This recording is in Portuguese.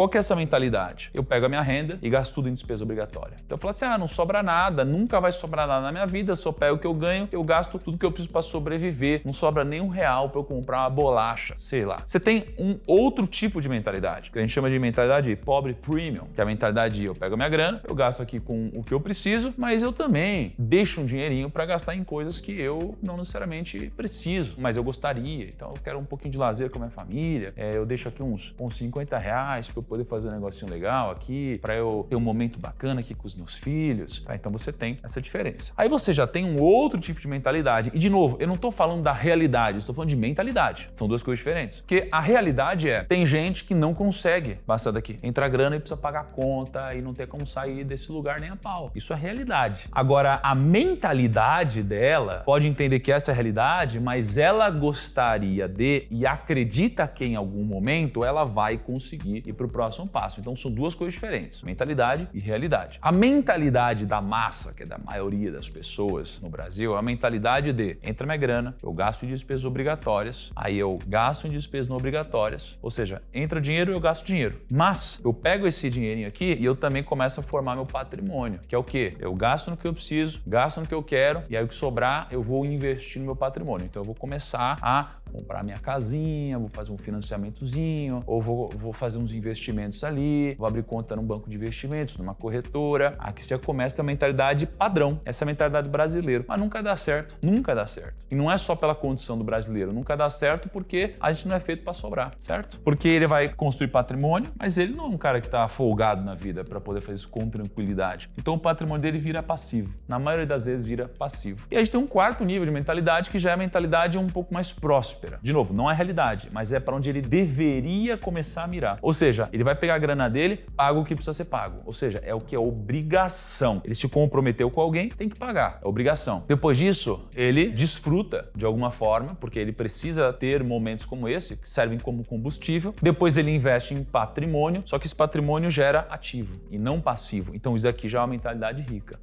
Qual que é essa mentalidade? Eu pego a minha renda e gasto tudo em despesa obrigatória. Então eu falo assim, não sobra nada, nunca vai sobrar nada na minha vida, só pego o que eu ganho, eu gasto tudo que eu preciso para sobreviver, não sobra nem R$1 para eu comprar uma bolacha, sei lá. Você tem um outro tipo de mentalidade, que a gente chama de mentalidade pobre premium, que é a mentalidade de eu pego a minha grana, eu gasto aqui com o que eu preciso, mas eu também deixo um dinheirinho para gastar em coisas que eu não necessariamente preciso, mas eu gostaria. Então eu quero um pouquinho de lazer com a minha família, eu deixo aqui uns R$50 para eu poder fazer um negocinho legal aqui, para eu ter um momento bacana aqui com os meus filhos, tá? Então você tem essa diferença. Aí você já tem um outro tipo de mentalidade, e de novo, eu não tô falando da realidade, estou falando de mentalidade. São duas coisas diferentes. Porque a realidade tem gente que não consegue passar daqui. Entra grana e precisa pagar conta e não tem como sair desse lugar nem a pau. Isso é realidade. Agora, a mentalidade dela pode entender que essa é a realidade, mas ela gostaria de e acredita que em algum momento ela vai conseguir ir para o próximo passo. Então são duas coisas diferentes, mentalidade e realidade. A mentalidade da massa, que é da maioria das pessoas no Brasil, é a mentalidade de entra minha grana, eu gasto em despesas obrigatórias, aí eu gasto em despesas não obrigatórias, ou seja, entra dinheiro, eu gasto dinheiro. Mas eu pego esse dinheirinho aqui e eu também começo a formar meu patrimônio, que é o quê? Eu gasto no que eu preciso, gasto no que eu quero e aí o que sobrar eu vou investir no meu patrimônio. Então eu vou começar a comprar minha casinha, vou fazer um financiamentozinho, ou vou fazer uns investimentos ali, vou abrir conta num banco de investimentos, numa corretora. Aqui você já começa a mentalidade padrão, essa é a mentalidade brasileira. Mas nunca dá certo, nunca dá certo. E não é só pela condição do brasileiro, nunca dá certo porque a gente não é feito para sobrar, certo? Porque ele vai construir patrimônio, mas ele não é um cara que tá folgado na vida para poder fazer isso com tranquilidade. Então o patrimônio dele vira passivo. Na maioria das vezes vira passivo. E a gente tem um quarto nível de mentalidade que já é a mentalidade um pouco mais próspera. De novo, não é realidade, mas é para onde ele deveria começar a mirar. Ou seja, ele vai pegar a grana dele, paga o que precisa ser pago. Ou seja, é o que é obrigação. Ele se comprometeu com alguém, tem que pagar. É obrigação. Depois disso, ele desfruta de alguma forma, porque ele precisa ter momentos como esse, que servem como combustível. Depois ele investe em patrimônio, só que esse patrimônio gera ativo e não passivo. Então isso aqui já é uma mentalidade rica.